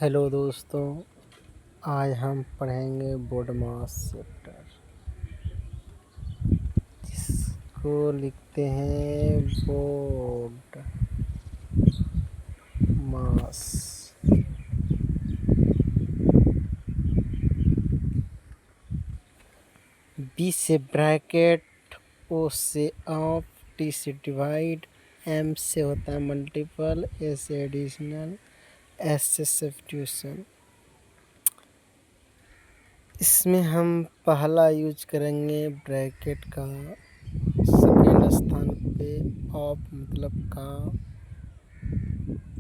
Hello दोस्तों, आज हम पढ़ेंगे बोर्ड मास चैप्टर, जिसको लिखते हैं बोर्ड मास। बी से ब्रैकेट, ओ से ऑफ, टी से डिवाइड, एम से होता है मल्टीपल, ए से एडिशनल, एस से सब्स्टिट्यूशन। इसमें हम पहला यूज करेंगे ब्रैकेट का, सेकेंड स्थान पे ऑफ मतलब का,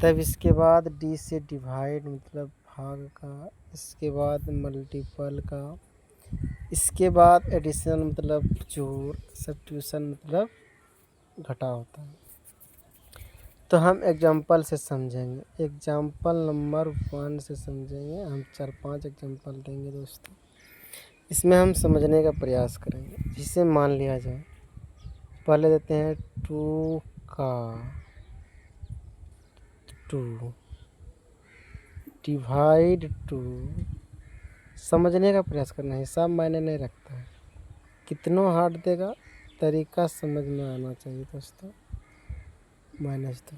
तब इसके बाद डी से डिवाइड मतलब भाग का, इसके बाद मल्टीपल का, इसके बाद एडिशन मतलब जोड़, सब्स्टिट्यूशन मतलब घटा होता है। तो हम एग्जाम्पल से समझेंगे, एग्जाम्पल नंबर 1 से समझेंगे। हम 4-5 एग्जाम्पल देंगे दोस्तों, इसमें हम समझने का प्रयास करेंगे। जिसे मान लिया जाए, पहले देते हैं 2 का 2 डिवाइड 2। समझने का प्रयास करना है, हिसाब मायने नहीं रखता है, कितनों हार्ड देगा तरीका समझ में आना चाहिए दोस्तों। -2।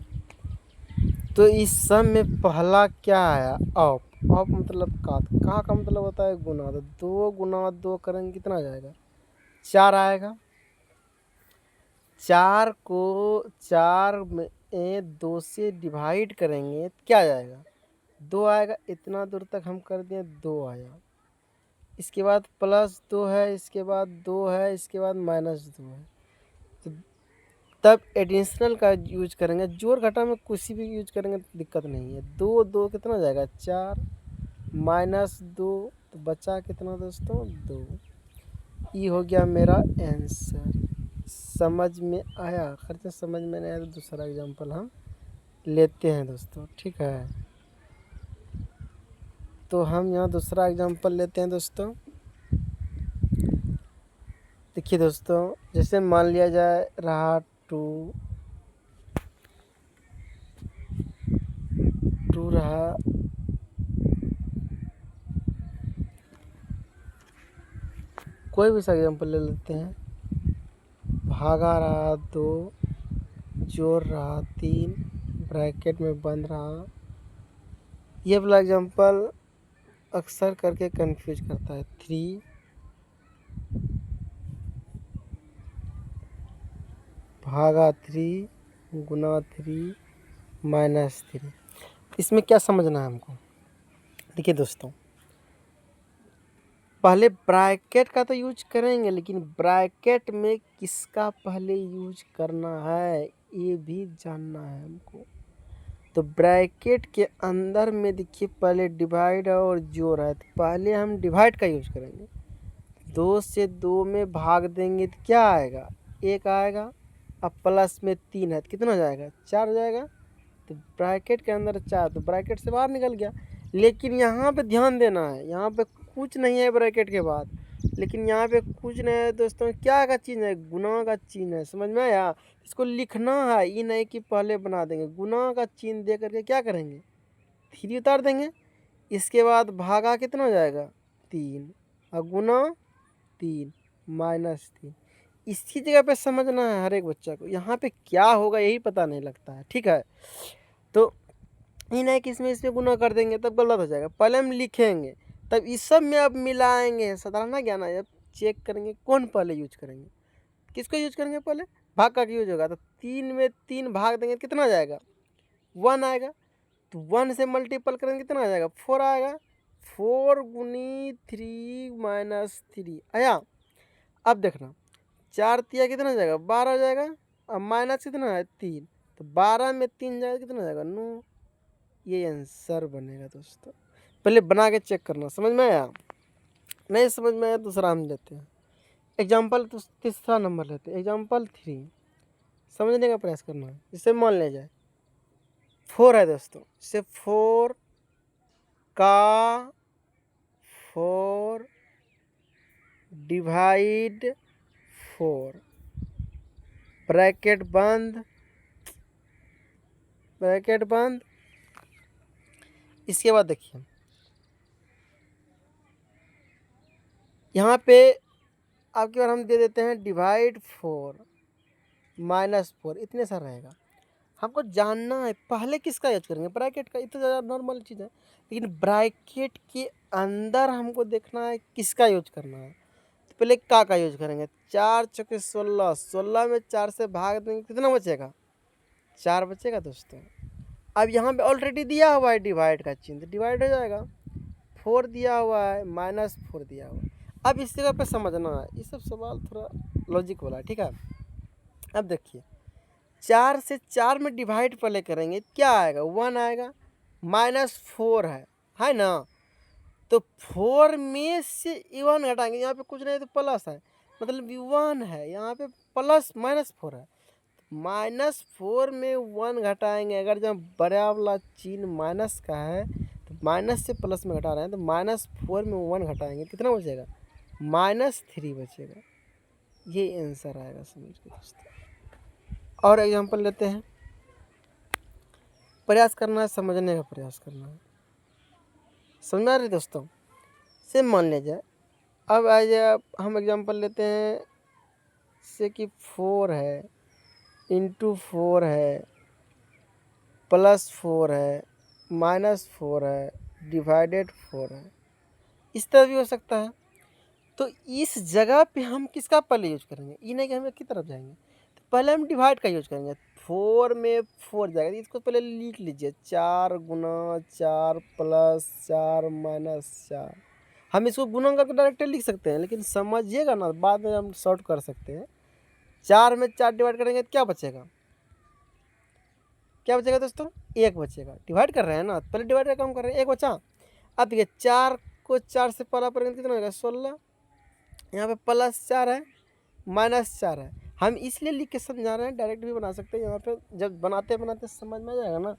तो इस सब में पहला क्या आया? ऑफ। ऑफ मतलब का का मतलब होता है गुना। तो 2 गुना 2 करेंगे कितना जाएगा? 4 आएगा। 4 को 4 में 2 से डिवाइड करेंगे क्या जाएगा? 2 आएगा। इतना दूर तक हम कर दिए, 2 आया। इसके बाद +2 है, इसके बाद 2 है, इसके बाद -2 है। तो तब एडिशनल का यूज करेंगे। जोड़ घटा में किसी भी यूज करेंगे तो दिक्कत नहीं है। 2 2 कितना जाएगा? 4 -2, तो बचा कितना दोस्तों? 2। ये हो गया मेरा आंसर। समझ में आया? खर्चा समझ में नहीं आया तो दूसरा एग्जांपल हम लेते हैं दोस्तों, ठीक है। तो हम यहाँ दूसरा एग्जांपल लेते हैं दोस्तों। देखिए दोस्तों, जैसे मान लिया जाए रहा 2 रहा, कोई भी सा एग्जांपल ले लेते हैं। भागा रहा 2, जोड़ रहा 3, ब्रैकेट में बंद रहा। ये वाला एग्जांपल अक्सर करके कंफ्यूज करता है। 3 भागा 3 गुना 3 -3। इसमें क्या समझना है हमको? देखिए दोस्तों, पहले ब्रैकेट का तो यूज करेंगे, लेकिन ब्रैकेट में किसका पहले यूज करना है ये भी जानना है हमको। तो ब्रैकेट के अंदर में देखिए पहले डिवाइड और जोड़ है, तो पहले हम डिवाइड का यूज करेंगे। 2 से 2 में भाग देंगे तो क्या आएगा? 1 आएगा। अब प्लस में 3 है तो कितना जाएगा? 4 जाएगा। तो ब्रैकेट के अंदर 4, तो ब्रैकेट से बाहर निकल गया। लेकिन यहाँ पे ध्यान देना है, यहाँ पे कुछ नहीं है ब्रैकेट के बाद, लेकिन यहाँ पे कुछ नहीं है दोस्तों। क्या का चिन्ह है? गुना का चिन्ह है। समझ में आया? इसको लिखना है, ये नहीं कि पहले बना देंगे। गुना का चिन्ह दे करके क्या करेंगे? 3 उतार देंगे। इसके बाद भागा कितना जाएगा? 3, और गुना 3 -3। इसी जगह पे समझना है हर एक बच्चा को। यहाँ पे क्या होगा यही पता नहीं लगता है, ठीक है। तो ये नहीं कि इसमें गुना कर देंगे तब गलत हो जाएगा। पहले हम लिखेंगे, तब इस सब में अब मिलाएंगे। साधारण ज्ञान है, जब चेक करेंगे कौन पहले यूज करेंगे, किसको यूज करेंगे पहले? भाग का यूज होगा। तो 3 में 3 भाग देंगे कितना जाएगा? 1 आएगा। तो 1 से मल्टीपल करेंगे कितना आ जाएगा? 4 आएगा। 4 गुनी 3 -3 आया। अब देखना, 4 तिया कितना जाएगा? 12 जाएगा। अब माइनस कितना है? 3। तो 12 में 3 जाएगा कितना जाएगा? 9। ये आंसर बनेगा दोस्तों। पहले बना के चेक करना। समझ में आया? नहीं समझ में आया दूसरा हम लेते हैं एग्जाम्पल। तो तीसरा नंबर लेते हैं, एग्जाम्पल 3। समझने का प्रयास करना है। जिससे मान लिया जाए 4 है दोस्तों, इससे 4 का 4 डिवाइड 4, ब्रैकेट बंद, ब्रैकेट बंद। इसके बाद देखिए यहाँ पे आपकी बार हम दे देते हैं डिवाइड 4 -4 इतने सा रहेगा। हमको जानना है पहले किसका यूज करेंगे, ब्रैकेट का। इतना ज़्यादा नॉर्मल चीज़ है, लेकिन ब्रैकेट के अंदर हमको देखना है किसका यूज करना है। तो पहले का यूज करेंगे, 4 चौके 16, 16 में 4 से भाग देंगे कितना बचेगा, 4 बचेगा दोस्तों। अब यहाँ पे ऑलरेडी दिया हुआ है डिवाइड का चिन्ह, डिवाइड हो जाएगा। 4 दिया हुआ है, -4 दिया हुआ है। अब इस जगह पे समझना है, ये सब सवाल थोड़ा लॉजिक वाला है, ठीक है। अब देखिए 4 से 4 में डिवाइड पहले करेंगे, क्या आएगा, 1 आएगा। -4 है ना। तो 4 में से 1 घटाएंगे, यहाँ पे कुछ नहीं तो प्लस है, मतलब 1 है, यहाँ पे प्लस -4 है। -4 में 1 घटाएंगे, अगर जब बड़ा वाला चिन्ह माइनस का है तो माइनस से प्लस में घटा रहे हैं, तो -4 में 1 घटाएंगे कितना बचेगा, -3 बचेगा। ये आंसर आएगा, समझ के दोस्तों। और एग्जांपल लेते हैं, प्रयास करना है, समझने का प्रयास करना है, समझ आ रहे दोस्तों। सेम मान लीजिए, अब आ जाए हम एग्जांपल लेते हैं, जैसे कि 4 है, इंटू 4 है, +4 है, -4 है, डिवाइडेड 4 है, इस तरह भी हो सकता है। तो इस जगह पे हम किसका पहले यूज करेंगे, ये नहीं कि हम एक की तरफ जाएंगे, तो पहले हम डिवाइड का यूज करेंगे। 4 में 4 जाएगा, तो इसको पहले लिख लीजिए, 4 गुना 4 + 4 -4। हम इसको गुणा करके डायरेक्ट लिख सकते हैं, लेकिन समझिएगा ना, बाद में हम शॉर्ट कर सकते हैं। 4 में 4 डिवाइड करेंगे तो क्या बचेगा, क्या बचेगा दोस्तों, 1 बचेगा। डिवाइड कर रहे हैं ना, पहले डिवाइड का काम कर रहे हैं, 1 बचा। अब देखिए 4 को 4 से पहला करेंगे कितना होगा, 16। यहाँ पे +4 है, -4 है। हम इसलिए लिख के समझा रहे हैं, डायरेक्ट भी बना सकते हैं। यहाँ पे जब बनाते बनाते समझ में आ जाएगा ना,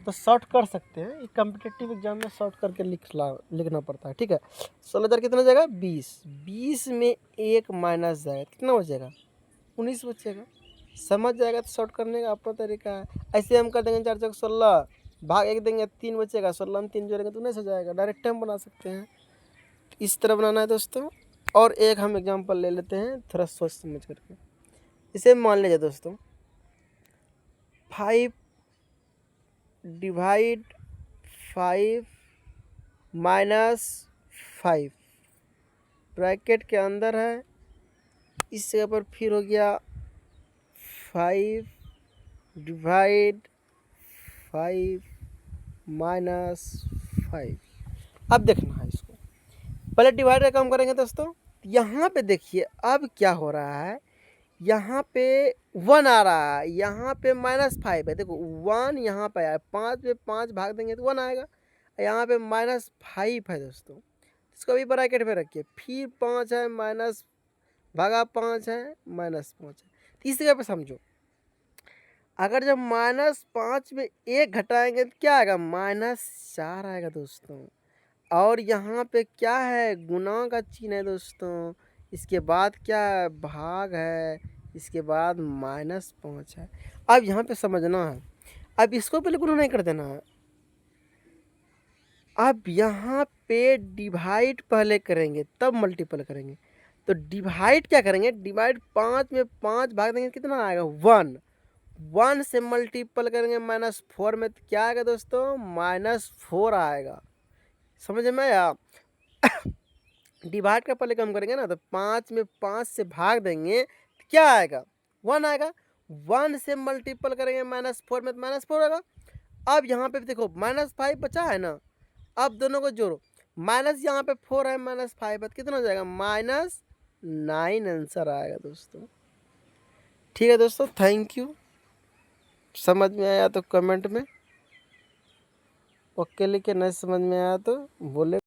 तो शॉर्ट कर सकते हैं। ये कॉम्पिटिटिव एग्जाम में शॉर्ट करके लिखना पड़ता है, ठीक है। 16,000 कितना हो जाएगा, 20। 20 में 1 माइनस जाएगा, कितना बचेगा, 19 बचेगा। समझ जाएगा तो शॉर्ट करने का अपना तरीका है। ऐसे हम कर देंगे 4 चौक 16, भाग 1 देंगे 3 बचेगा, 16 में 3 जोड़ेंगे तो 19 हो जाएगा। डायरेक्ट हम बना सकते हैं, इस तरह बनाना है दोस्तों। और एक हम एग्जांपल ले लेते हैं, थोड़ा सोच समझ करके। इसे मान लीजिए दोस्तों, 5 डिवाइड 5 -5 ब्रैकेट के अंदर है। इस जगह पर फिर हो गया 5 डिवाइड 5 -5। अब देखना है इसको, पहले डिवाइड का काम करेंगे दोस्तों। यहाँ पे देखिए अब क्या हो रहा है, यहाँ पे 1 आ रहा है, यहाँ पे -5 है। देखो 1 यहाँ पे आया, 5 में 5 भाग देंगे तो 1 आएगा। यहाँ पे -5 है दोस्तों, इसको भी ब्रैकेट में रखिए। फिर 5 है, माइनस भागा 5 है, -5 है। तीसरी जगह पे समझो, अगर जब -5 में 1 घटाएंगे तो क्या आएगा, -4 आएगा दोस्तों। और यहाँ पे क्या है, गुना का चिन्ह है दोस्तों। इसके बाद क्या है, भाग है। इसके बाद -5 है। अब यहाँ पे समझना है, अब इसको पहले गुना नहीं कर देना है। अब यहाँ पे डिवाइड पहले करेंगे तब मल्टीपल करेंगे। तो डिवाइड क्या करेंगे, डिवाइड 5 में 5 भाग देंगे कितना आएगा, 1। 1 से मल्टीपल करेंगे -4 में, तो क्या आएगा दोस्तों, -4 आएगा। समझ में आया। डिवाइड का पहले कम करेंगे ना, तो 5 में 5 से भाग देंगे तो क्या आएगा, 1 आएगा। 1 से मल्टीपल करेंगे -4 में, तो -4 आएगा। अब यहाँ पे देखो -5 बचा है ना, अब दोनों को जोड़ो, माइनस यहाँ पे 4 है, -5 है, तो कितना हो जाएगा, -9 आंसर आएगा दोस्तों। ठीक है दोस्तों, थैंक यू। समझ में आया तो कमेंट में ओके लिखे, नहीं समझ में आया तो बोले।